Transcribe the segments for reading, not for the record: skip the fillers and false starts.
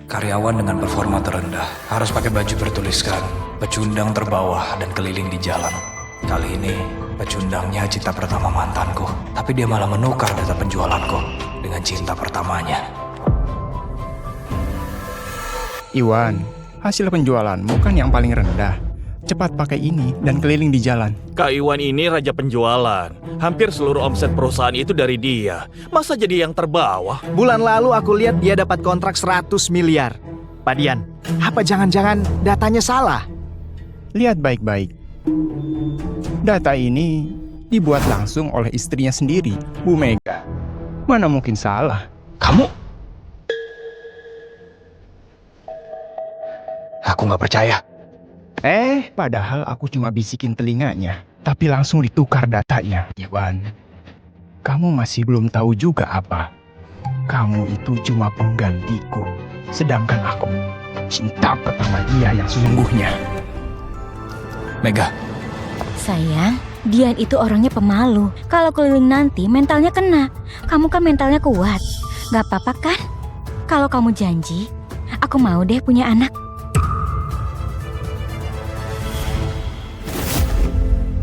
Karyawan dengan performa terendah harus pakai baju bertuliskan pecundang terbawah dan keliling di jalan. Kali ini pecundangnya cinta pertama mantanku, tapi dia malah menukar data penjualanku dengan cinta pertamanya. Iwan, hasil penjualanmu kan yang paling rendah. Cepat pakai ini dan keliling di jalan. Kak Iwan ini raja penjualan. Hampir seluruh omset perusahaan itu dari dia. Masa jadi yang terbawah? Bulan lalu aku lihat dia dapat kontrak 100 miliar. Pak Dian, apa jangan-jangan datanya salah? Lihat baik-baik. Data ini dibuat langsung oleh istrinya sendiri, Bu Mega. Mana mungkin salah? Kamu? Aku nggak percaya. Padahal aku cuma bisikin telinganya, tapi langsung ditukar datanya. Iwan, kamu masih belum tahu juga apa? Kamu itu cuma penggantiku, sedangkan aku cinta pertama dia yang sesungguhnya. Mega, Sayang, Dian itu orangnya pemalu. Kalau keliling nanti mentalnya kena. Kamu kan mentalnya kuat. Gak apa-apa kan? Kalau kamu janji, aku mau deh punya anak.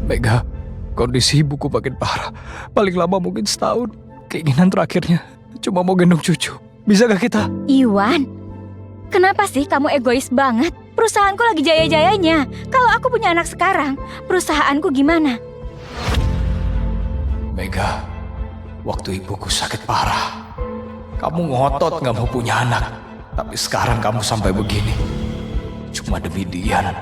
Mega, kondisi ibuku makin parah. Paling lama mungkin setahun. Keinginan terakhirnya cuma mau gendong cucu. Bisa gak kita? Iwan, kenapa sih kamu egois banget? Perusahaanku lagi jaya-jayanya. Kalau aku punya anak sekarang, perusahaanku gimana? Mega, waktu ibuku sakit parah, kamu ngotot gak mau punya anak. Tapi sekarang kamu sampai begini. Cuma demi Dian.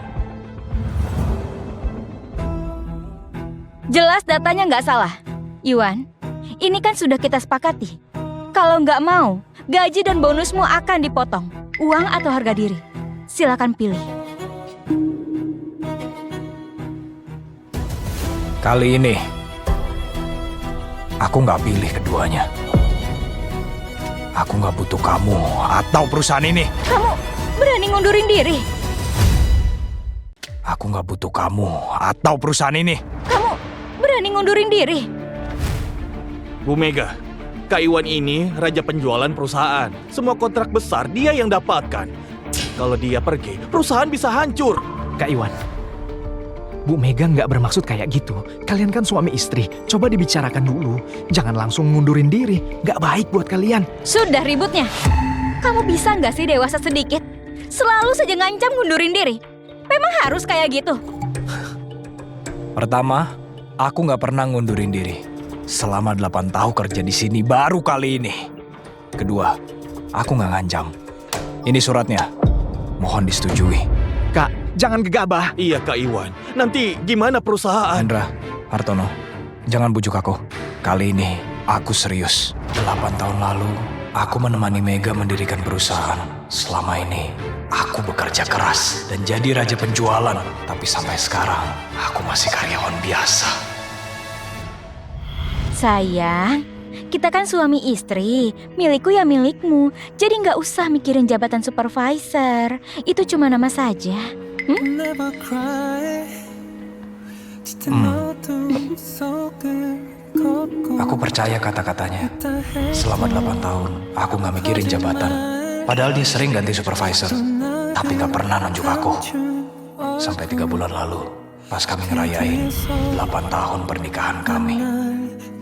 Jelas datanya nggak salah. Iwan, ini kan sudah kita sepakati. Kalau nggak mau, gaji dan bonusmu akan dipotong. Uang atau harga diri? Silakan pilih. Kali ini, aku nggak pilih keduanya. Aku nggak butuh kamu atau perusahaan ini. Kamu berani ngundurin diri? Aku nggak butuh kamu atau perusahaan ini. Kamu berani ngundurin diri? Bu Mega, Kak Iwan ini raja penjualan perusahaan. Semua kontrak besar dia yang dapatkan. Kalau dia pergi, perusahaan bisa hancur. Kak Iwan, Bu Mega nggak bermaksud kayak gitu. Kalian kan suami istri, coba dibicarakan dulu. Jangan langsung ngundurin diri, nggak baik buat kalian. Sudah ributnya. Kamu bisa nggak sih dewasa sedikit? Selalu saja ngancam ngundurin diri. Memang harus kayak gitu? Pertama, aku nggak pernah ngundurin diri. Selama 8 tahun kerja di sini baru kali ini. Kedua, aku nggak ngancam. Ini suratnya. Mohon disetujui. Kak, jangan gegabah. Iya Kak Iwan, nanti gimana perusahaan? Hendra, Hartono, jangan bujuk aku. Kali ini aku serius. 8 tahun lalu, aku menemani Mega mendirikan perusahaan. Selama ini, aku bekerja keras dan jadi raja penjualan. Tapi sampai sekarang, aku masih karyawan biasa. Sayang, kita kan suami istri. Milikku ya milikmu. Jadi nggak usah mikirin jabatan supervisor. Itu cuma nama saja. Aku percaya kata-katanya. Selama 8 tahun, aku nggak mikirin jabatan. Padahal dia sering ganti supervisor, tapi nggak pernah nunjuk aku. Sampai 3 bulan lalu, pas kami ngerayain 8 tahun pernikahan kami.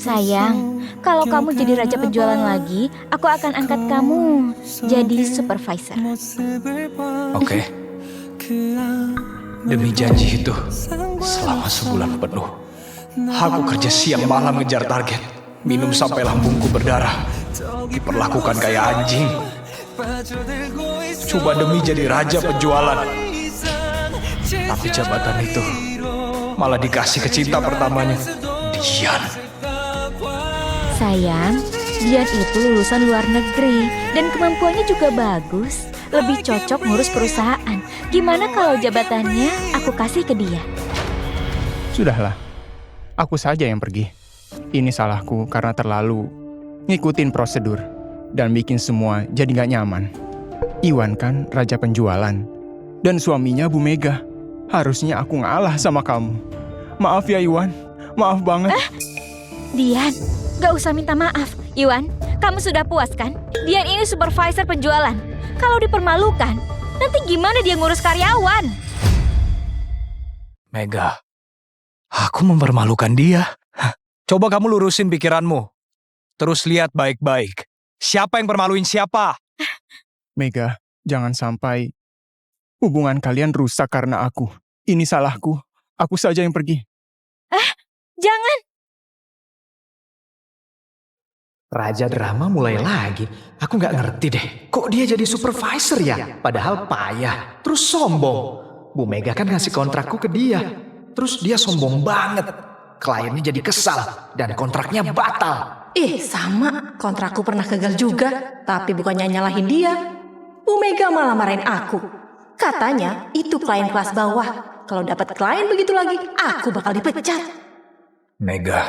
Sayang, kalau kamu jadi raja penjualan lagi, aku akan angkat kamu jadi supervisor. Oke. Demi janji itu, selama sebulan penuh, aku kerja siang malam ngejar target. Minum sampai lambungku berdarah. Diperlakukan kayak anjing. Coba demi jadi raja penjualan. Tapi jabatan itu malah dikasih ke cinta pertamanya, Dian. Sayang, Dian itu lulusan luar negeri dan kemampuannya juga bagus. Lebih cocok ngurus perusahaan. Gimana kalau jabatannya aku kasih ke dia? Sudahlah, aku saja yang pergi. Ini salahku karena terlalu ngikutin prosedur dan bikin semua jadi gak nyaman. Iwan kan raja penjualan dan suaminya Bu Mega. Harusnya aku ngalah sama kamu. Maaf ya Iwan, maaf banget. Dian, gak usah minta maaf. Iwan, kamu sudah puas kan? Dian ini supervisor penjualan. Kalau dipermalukan, nanti gimana dia ngurus karyawan? Mega, aku mempermalukan dia. Hah, coba kamu lurusin pikiranmu. Terus lihat baik-baik. Siapa yang permaluin siapa? Mega, jangan sampai hubungan kalian rusak karena aku. Ini salahku. Aku saja yang pergi. Jangan. Raja drama mulai lagi. Aku nggak ngerti deh. Kok dia jadi supervisor ya? Padahal payah. Terus sombong. Bu Mega kan ngasih kontrakku ke dia. Terus dia sombong banget. Kliennya jadi kesal. Dan kontraknya batal. Sama, kontrakku pernah gagal juga, tapi bukannya nyalahin dia. Bu Mega malah marahin aku. Katanya itu klien kelas bawah. Kalau dapat klien begitu lagi, aku bakal dipecat. Mega,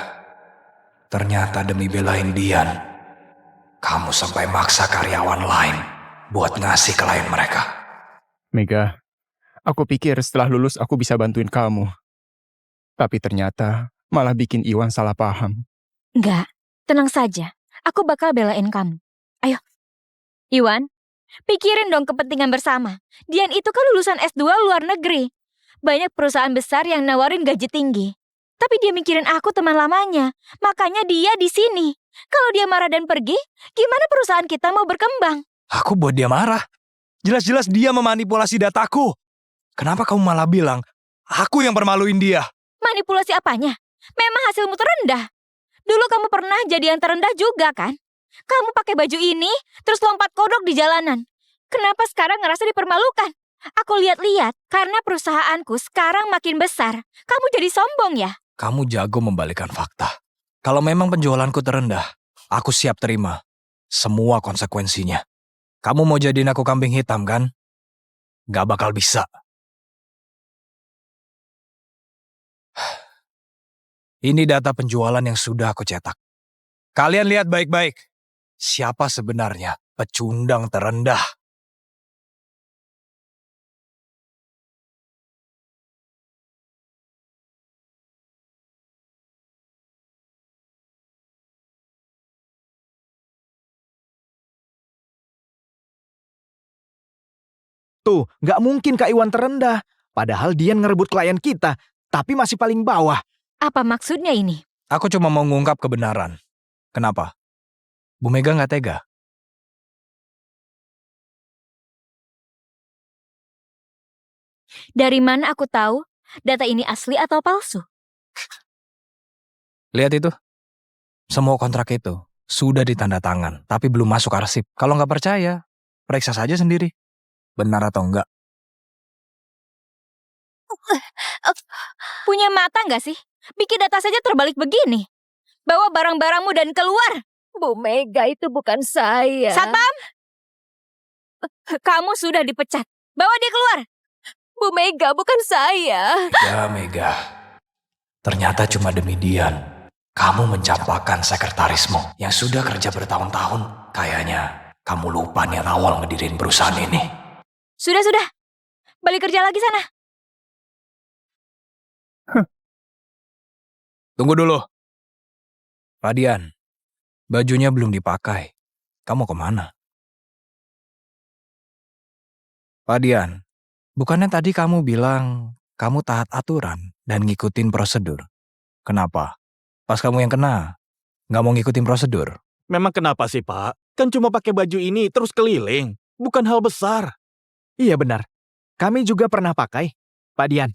ternyata demi belain Dian, kamu sampai maksa karyawan lain buat ngasih klien mereka. Mega, aku pikir setelah lulus aku bisa bantuin kamu. Tapi ternyata malah bikin Iwan salah paham. Enggak, tenang saja. Aku bakal belain kamu. Ayo. Iwan, pikirin dong kepentingan bersama. Dian itu kan lulusan S2 luar negeri. Banyak perusahaan besar yang nawarin gaji tinggi. Tapi dia mikirin aku teman lamanya. Makanya dia di sini. Kalau dia marah dan pergi, gimana perusahaan kita mau berkembang? Aku buat dia marah. Jelas-jelas dia memanipulasi dataku. Kenapa kamu malah bilang aku yang permaluin dia? Manipulasi apanya? Memang hasilmu terendah. Dulu kamu pernah jadi yang terendah juga kan? Kamu pakai baju ini, terus lompat kodok di jalanan. Kenapa sekarang ngerasa dipermalukan? Aku lihat-lihat, karena perusahaanku sekarang makin besar. Kamu jadi sombong ya? Kamu jago membalikkan fakta. Kalau memang penjualanku terendah, aku siap terima semua konsekuensinya. Kamu mau jadiin aku kambing hitam kan? Gak bakal bisa. Ini data penjualan yang sudah aku cetak. Kalian lihat baik-baik. Siapa sebenarnya pecundang terendah? Tuh, nggak mungkin Kak Iwan terendah. Padahal dia ngerebut klien kita, tapi masih paling bawah. Apa maksudnya ini? Aku cuma mau mengungkap kebenaran. Kenapa? Bu Mega nggak tega? Dari mana aku tahu data ini asli atau palsu? Lihat itu. Semua kontrak itu sudah ditanda tangan, tapi belum masuk arsip. Kalau nggak percaya, periksa saja sendiri. Benar atau enggak? Punya mata nggak sih? Bikin data saja terbalik begini. Bawa barang-barangmu dan keluar. Bu Mega itu bukan saya. Satpam! Kamu sudah dipecat. Bawa dia keluar. Bu Mega bukan saya. Ya Mega, ternyata cuma demi Dian. Kamu mencampakkan sekretarismu yang sudah kerja bertahun-tahun. Kayaknya kamu lupa niat awal ngedirin perusahaan ini. Sudah. Balik kerja lagi sana. Tunggu dulu. Pak Dian, bajunya belum dipakai. Kamu kemana? Pak Dian, bukannya tadi kamu bilang kamu taat aturan dan ngikutin prosedur. Kenapa? Pas kamu yang kena, nggak mau ngikutin prosedur. Memang kenapa sih, Pak? Kan cuma pakai baju ini terus keliling. Bukan hal besar. Iya benar. Kami juga pernah pakai. Pak Dian,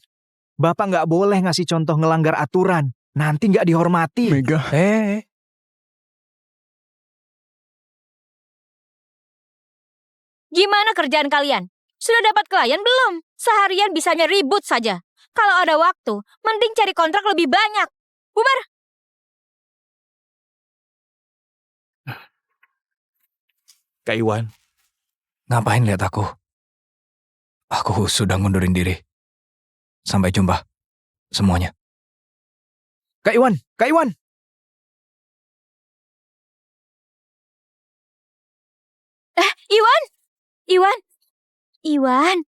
Bapak nggak boleh ngasih contoh ngelanggar aturan. Nanti nggak dihormati. Mega, Gimana kerjaan kalian? Sudah dapat klien belum? Seharian bisanya ribut saja. Kalau ada waktu, mending cari kontrak lebih banyak. Bubar! Kak Iwan, Ngapain lihat aku? Aku sudah ngundurin diri. Sampai jumpa. Semuanya. Kak Iwan, Kak Iwan. Iwan,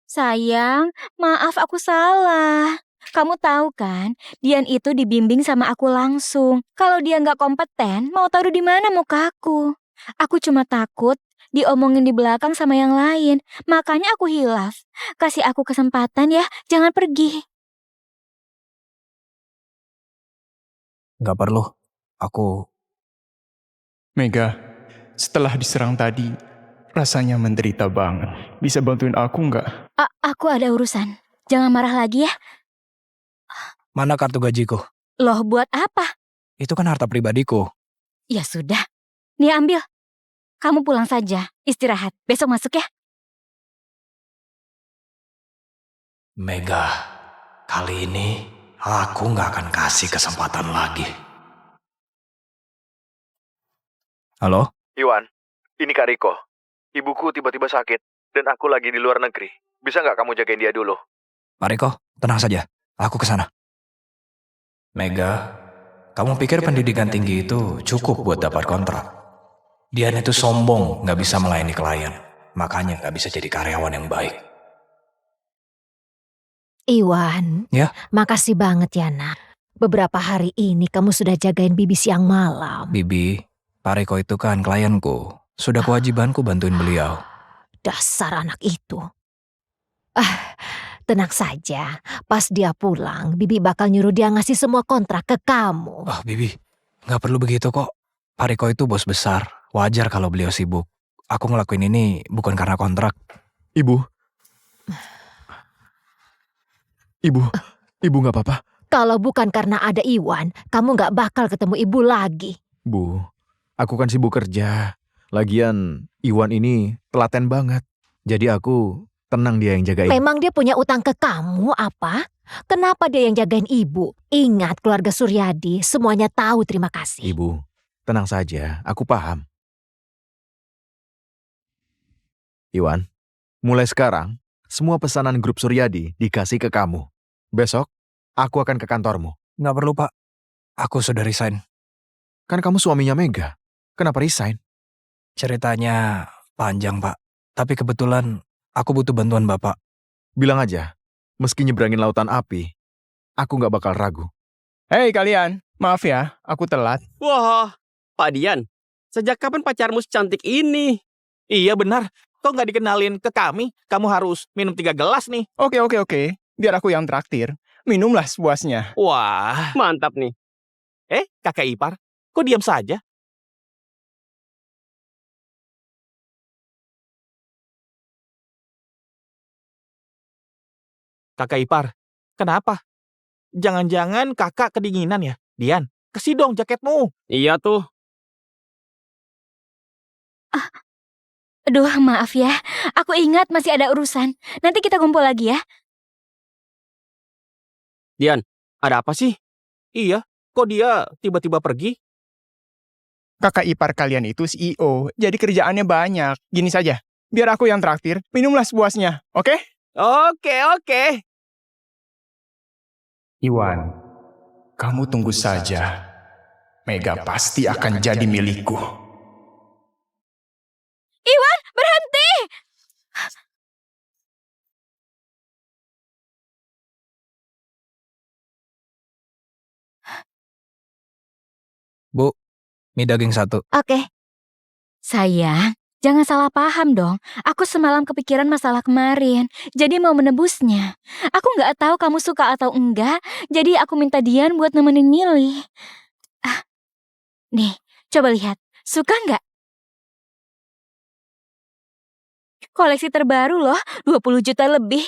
sayang, maaf aku salah. Kamu tahu kan, Dian itu dibimbing sama aku langsung. Kalau dia nggak kompeten, mau taruh di mana mukaku? Aku cuma takut diomongin di belakang sama yang lain. Makanya aku hilaf. Kasih aku kesempatan ya, jangan pergi. Gak perlu. Aku... Mega, setelah diserang tadi, rasanya menderita banget. Bisa bantuin aku nggak? Aku ada urusan. Jangan marah lagi ya. Mana kartu gajiku? Loh, buat apa? Itu kan harta pribadiku. Ya sudah. Nih ambil. Kamu pulang saja, istirahat. Besok masuk ya. Mega, kali ini aku gak akan kasih kesempatan lagi. Halo? Iwan, ini Kak Riko. Ibuku tiba-tiba sakit, dan aku lagi di luar negeri. Bisa nggak kamu jagain dia dulu? Pak Riko, tenang saja. Aku kesana. Mega, kamu pikir pendidikan tinggi itu cukup buat dapat kontrak? Dian itu sombong, gak bisa melayani klien. Makanya gak bisa jadi karyawan yang baik. Iwan, Ya? makasih banget ya nak. Beberapa hari ini kamu sudah jagain Bibi siang malam. Bibi, Pak Riko itu kan klienku. Sudah kewajibanku bantuin beliau. Dasar anak itu. Tenang saja. Pas dia pulang, Bibi bakal nyuruh dia ngasih semua kontrak ke kamu. Bibi, gak perlu begitu kok. Pak Riko itu bos besar. Wajar kalau beliau sibuk. Aku ngelakuin ini bukan karena kontrak. Ibu gak apa-apa? Kalau bukan karena ada Iwan, kamu gak bakal ketemu ibu lagi. Bu, aku kan sibuk kerja. Lagian, Iwan ini telaten banget. Jadi aku tenang dia yang jagain. Memang dia punya utang ke kamu apa? Kenapa dia yang jagain ibu? Ingat keluarga Suryadi, semuanya tahu terima kasih. Ibu, tenang saja, aku paham. Iwan, mulai sekarang, semua pesanan grup Suryadi dikasih ke kamu. Besok, aku akan ke kantormu. Gak perlu Pak. Aku sudah resign. Kan kamu suaminya Mega. Kenapa resign? Ceritanya panjang Pak. Tapi kebetulan aku butuh bantuan Bapak. Bilang aja, meski nyebrangin lautan api, aku gak bakal ragu. Hei kalian, maaf ya, aku telat. Wah, Pak Dian, sejak kapan pacarmu secantik ini? Iya benar. Kok nggak dikenalin ke kami? Kamu harus minum 3 gelas nih. Oke. Biar aku yang traktir. Minumlah sepuasnya. Wah. Mantap nih. Kakak ipar, kok diam saja? Kakak ipar, kenapa? Jangan-jangan kakak kedinginan ya? Dian, kasih dong jaketmu. Iya tuh. Aduh, maaf ya. Aku ingat masih ada urusan. Nanti kita kumpul lagi ya. Dian, ada apa sih? Iya, kok dia tiba-tiba pergi? Kakak ipar kalian itu CEO, jadi kerjaannya banyak. Gini saja, biar aku yang traktir. Minumlah sepuasnya, oke? Oke. Iwan, kamu tunggu saja. Mega pasti akan jadi milikku. Iwan, berhenti! Bu, mie daging 1. Oke. Sayang, jangan salah paham dong. Aku semalam kepikiran masalah kemarin, jadi mau menebusnya. Aku nggak tahu kamu suka atau enggak, jadi aku minta Dian buat nemenin milih. Nih, coba lihat. Suka nggak? Koleksi terbaru loh, 20 juta lebih.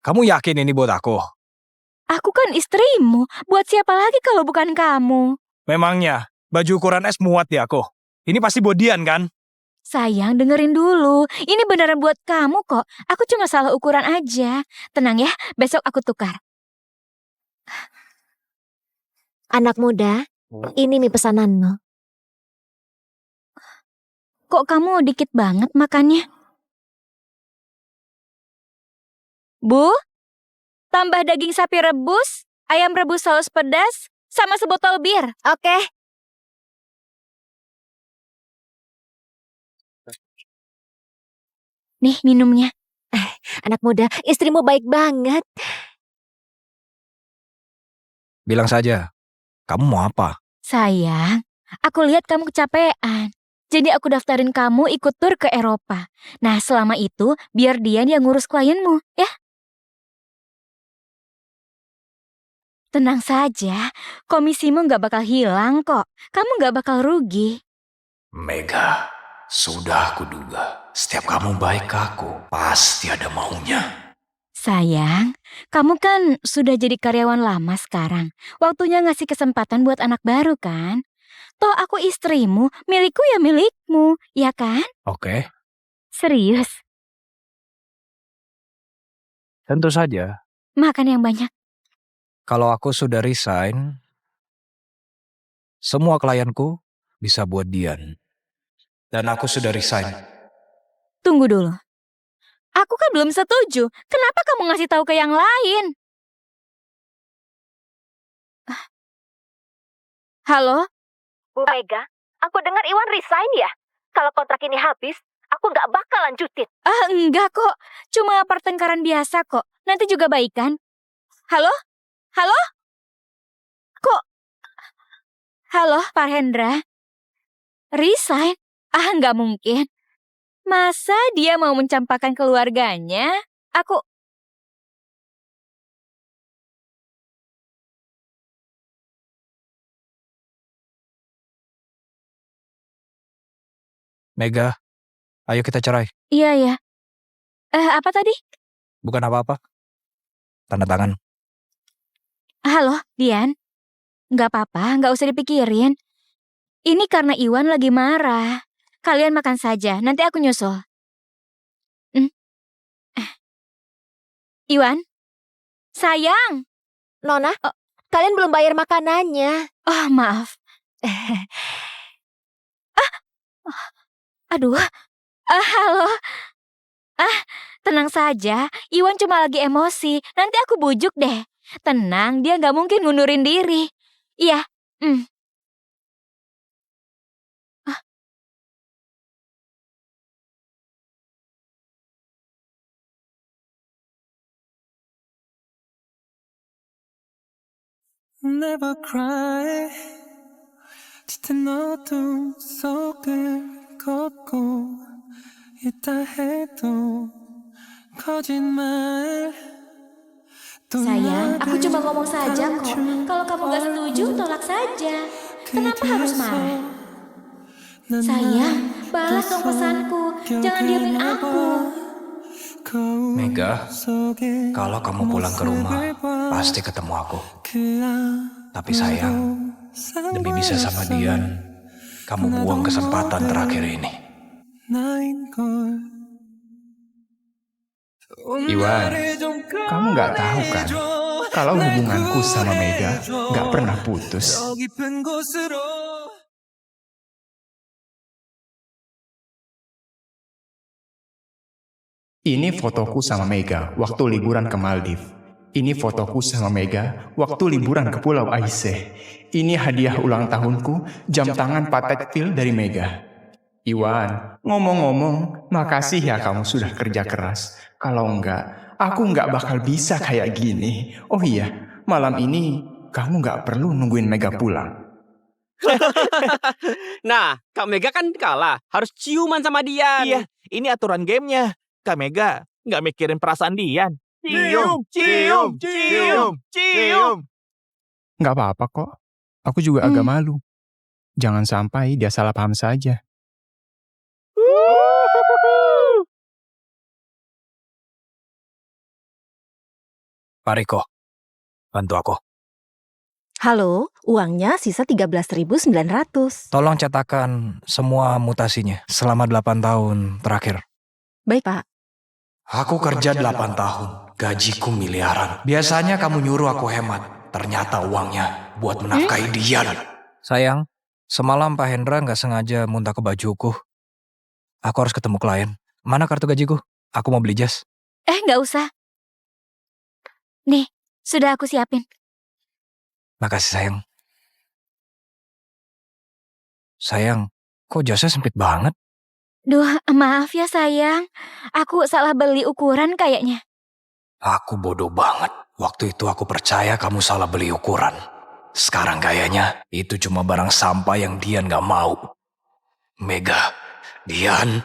Kamu yakin ini buat aku? Aku kan istrimu, buat siapa lagi kalau bukan kamu? Memangnya, baju ukuran S muat di aku. Ini pasti buat Dian kan? Sayang, dengerin dulu. Ini beneran buat kamu kok. Aku cuma salah ukuran aja. Tenang ya, besok aku tukar. Anak muda, ini mie pesananmu. Kok kamu dikit banget makannya? Bu, tambah daging sapi rebus, ayam rebus saus pedas, sama sebotol bir. Oke. Nih minumnya. Anak muda, istrimu baik banget. Bilang saja, kamu mau apa? Sayang, Aku lihat kamu kecapean. Jadi aku daftarin kamu ikut tur ke Eropa. Nah, selama itu biar Dian yang ngurus klienmu, ya? Tenang saja, komisimu nggak bakal hilang kok. Kamu nggak bakal rugi. Mega, sudah aku duga. Setiap kamu baik ke aku, pasti ada maunya. Sayang, kamu kan sudah jadi karyawan lama sekarang. Waktunya ngasih kesempatan buat anak baru kan? Toh aku istrimu, milikku ya milikmu, ya kan? Oke, Serius, tentu saja. makan yang banyak. Kalau aku sudah resign, semua klienku bisa buat Dian. Dan aku sudah resign. Tunggu dulu. Aku kan belum setuju. Kenapa kamu ngasih tahu ke yang lain? Halo? Bu Mega, aku dengar Iwan resign ya? Kalau kontrak ini habis, aku nggak bakal lanjutin. Enggak kok. Cuma pertengkaran biasa kok. Nanti juga baikan. Halo? Halo? Kok? Halo, Pak Hendra? Resign? Nggak mungkin. Masa dia mau mencampakkan keluarganya? Aku... Mega, ayo kita cerai. Iya ya. Apa tadi? Bukan apa-apa. Tanda tangan. Halo, Dian. Nggak apa-apa, nggak usah dipikirin. Ini karena Iwan lagi marah. Kalian makan saja, nanti aku nyusul. Iwan? Sayang! Nona, kalian belum bayar makanannya. Oh, maaf. Aduh. Halo. Tenang saja. Iwan cuma lagi emosi. Nanti aku bujuk deh. Tenang, dia nggak mungkin ngundurin diri. Iya. Never cry. 짙은 어둠 속을 걷고 있다 해도 거짓말. Sayang, aku cuma ngomong saja kok. Kalau kamu gak setuju, tolak saja. Kenapa harus marah? Sayang, balas dong pesanku. Jangan diamin aku. Mega, kalau kamu pulang ke rumah, pasti ketemu aku. Tapi sayang, demi bisa sama Dian, kamu buang kesempatan terakhir ini. Iwan, kamu nggak tahu kan kalau hubunganku sama Mega nggak pernah putus. Ini fotoku sama Mega waktu liburan ke Maldives. Ini fotoku sama Mega waktu liburan ke Pulau Aceh. Ini hadiah ulang tahunku, jam tangan Patek Phil dari Mega. Iwan, ngomong-ngomong, makasih ya kamu sudah kerja keras. Kalau enggak, aku enggak bakal bisa kayak gini. Oh iya, malam ini kamu enggak perlu nungguin Mega pulang. Nah, Kak Mega kan kalah. Harus ciuman sama Dian. Iya, ini aturan gamenya. Kak Mega nggak mikirin perasaan Dian. Cium, cium, cium, cium. Enggak apa-apa kok. Aku juga agak malu. Jangan sampai dia salah paham saja. Pak Riko, bantu aku. Halo, uangnya sisa 13.900. Tolong cetakan semua mutasinya selama 8 tahun terakhir. Baik, Pak. Aku kerja 8 tahun, gajiku miliaran. Biasanya kamu nyuruh aku hemat, ternyata uangnya buat menafkahi Dian. Sayang, semalam Pak Hendra nggak sengaja muntah ke bajuku. Aku harus ketemu klien. Mana kartu gajiku? Aku mau beli jas. Nggak usah. Nih, sudah aku siapin. Makasih sayang. Sayang, kok jasnya sempit banget? Duh, maaf ya sayang. Aku salah beli ukuran kayaknya. Aku bodoh banget. Waktu itu aku percaya kamu salah beli ukuran. Sekarang kayaknya itu cuma barang sampah yang Dian gak mau. Mega, Dian,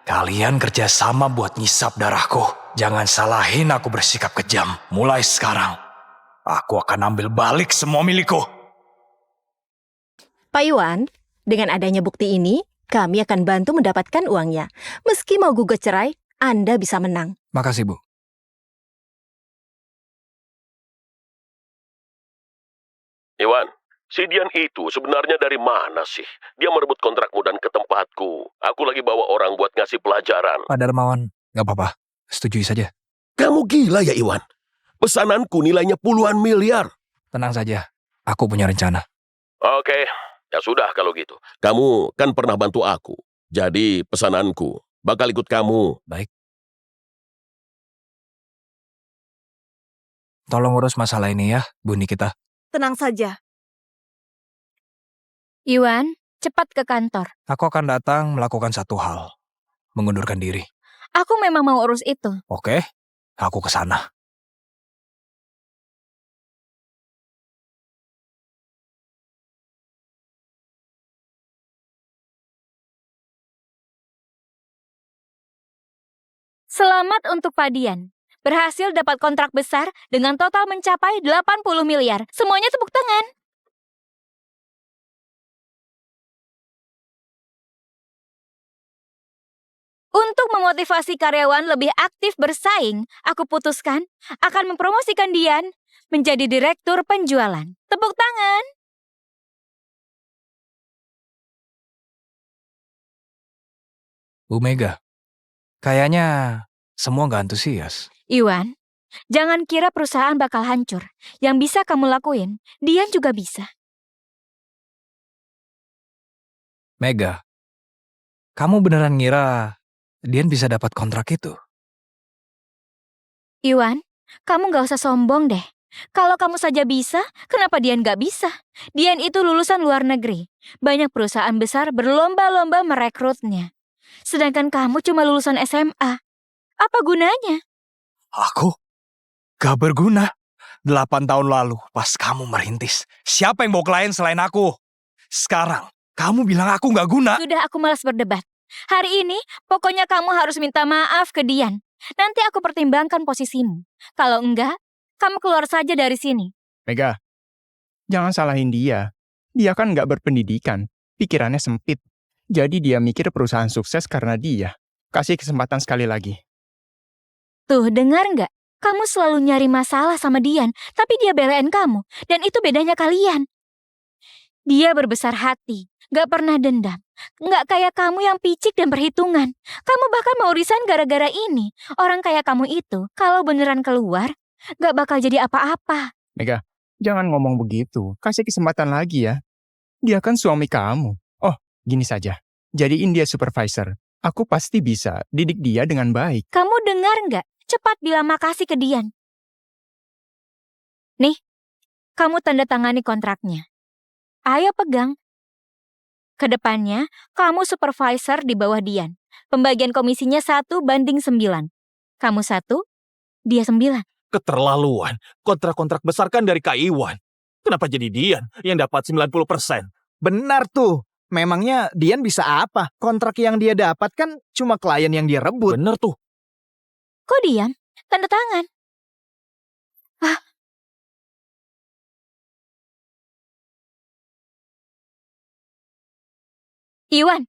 kalian kerjasama buat ngisap darahku. Jangan salahin aku bersikap kejam. Mulai sekarang, aku akan ambil balik semua milikku. Pak Iwan, dengan adanya bukti ini, kami akan bantu mendapatkan uangnya. Meski mau gugat cerai, Anda bisa menang. Makasih, Bu. Iwan, si Dian itu sebenarnya dari mana sih? Dia merebut kontrakmu dan ke tempatku. Aku lagi bawa orang buat ngasih pelajaran. Pak Darmawan, gak apa-apa. Setujui saja. Kamu gila ya, Iwan? Pesananku nilainya puluhan miliar. Tenang saja, aku punya rencana. Oke, ya sudah kalau gitu. Kamu kan pernah bantu aku. Jadi pesananku bakal ikut kamu. Baik. Tolong urus masalah ini ya, Bu Nikita. Tenang saja. Iwan, cepat ke kantor. Aku akan datang melakukan satu hal. Mengundurkan diri. Aku memang mau urus itu. Oke, aku ke sana. Selamat untuk Pak Dian. Berhasil dapat kontrak besar dengan total mencapai 80 miliar. Semuanya tepuk tangan. Untuk memotivasi karyawan lebih aktif bersaing, aku putuskan akan mempromosikan Dian menjadi direktur penjualan. Tepuk tangan. Bu Mega, kayaknya semua gak antusias. Iwan, jangan kira perusahaan bakal hancur. Yang bisa kamu lakuin, Dian juga bisa. Mega, kamu beneran ngira Dian bisa dapat kontrak itu? Iwan, kamu gak usah sombong deh. Kalau kamu saja bisa, kenapa Dian gak bisa? Dian itu lulusan luar negeri. Banyak perusahaan besar berlomba-lomba merekrutnya. Sedangkan kamu cuma lulusan SMA. Apa gunanya? Aku? Gak berguna. 8 tahun lalu, pas kamu merintis, siapa yang bawa klien selain aku? Sekarang, kamu bilang aku gak guna. Sudah, aku malas berdebat. Hari ini, pokoknya kamu harus minta maaf ke Dian. Nanti aku pertimbangkan posisimu. Kalau enggak, kamu keluar saja dari sini. Mega, jangan salahin dia. Dia kan nggak berpendidikan, pikirannya sempit. Jadi dia mikir perusahaan sukses karena dia. Kasih kesempatan sekali lagi. Tuh, dengar nggak? Kamu selalu nyari masalah sama Dian, tapi dia belain kamu. Dan itu bedanya kalian. Dia berbesar hati, nggak pernah dendam. Nggak kayak kamu yang picik dan perhitungan. Kamu bahkan mau resign gara-gara ini. Orang kayak kamu itu, kalau beneran keluar, nggak bakal jadi apa-apa. Mega, jangan ngomong begitu. Kasih kesempatan lagi ya. Dia kan suami kamu. Oh, gini saja. Jadiin dia supervisor. Aku pasti bisa didik dia dengan baik. Kamu dengar nggak? Cepat bilang makasih ke Dian. Nih, kamu tanda tangani kontraknya. Ayo pegang. Kedepannya, kamu supervisor di bawah Dian. Pembagian komisinya 1:9. Kamu 1, dia 9. Keterlaluan. Kontrak-kontrak besar kan dari Kak Iwan. Kenapa jadi Dian yang dapat 90%? Benar tuh. Memangnya Dian bisa apa? Kontrak yang dia dapat kan cuma klien yang dia rebut. Bener tuh. Kok diam? Tanda tangan. Ah. Iwan,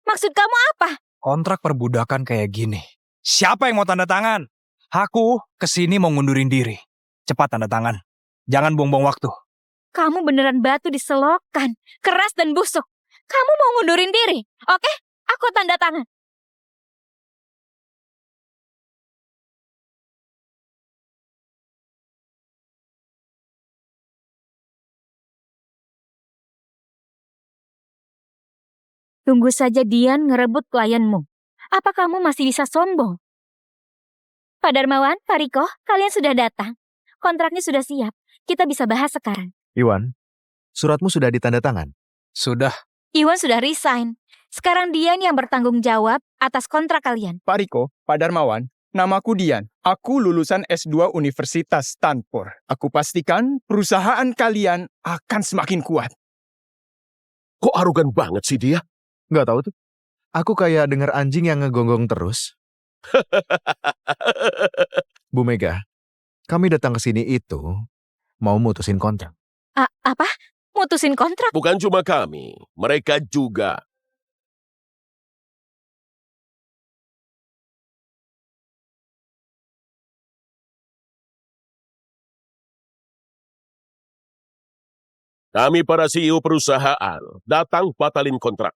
maksud kamu apa? Kontrak perbudakan kayak gini. Siapa yang mau tanda tangan? Aku kesini mau ngundurin diri. Cepat tanda tangan. Jangan buang-buang waktu. Kamu beneran batu diselokan, keras dan busuk. Kamu mau ngundurin diri, oke? Aku tanda tangan. Tunggu saja Dian ngerebut klienmu. Apa kamu masih bisa sombong? Pak Darmawan, Pak Riko, kalian sudah datang. Kontraknya sudah siap. Kita bisa bahas sekarang. Iwan, suratmu sudah ditandatangan? Sudah. Iwan sudah resign. Sekarang Dian yang bertanggung jawab atas kontrak kalian. Pak Riko, Pak Darmawan, Namaku Dian. Aku lulusan S2 Universitas Stanford. Aku pastikan perusahaan kalian akan semakin kuat. Kok arogan banget sih dia? Nggak tahu tuh. Aku kayak denger anjing yang ngegonggong terus. Bu Mega, kami datang ke sini itu mau mutusin kontrak. Apa? Mutusin kontrak? Bukan cuma kami, mereka juga. Kami para CEO perusahaan datang batalin kontrak.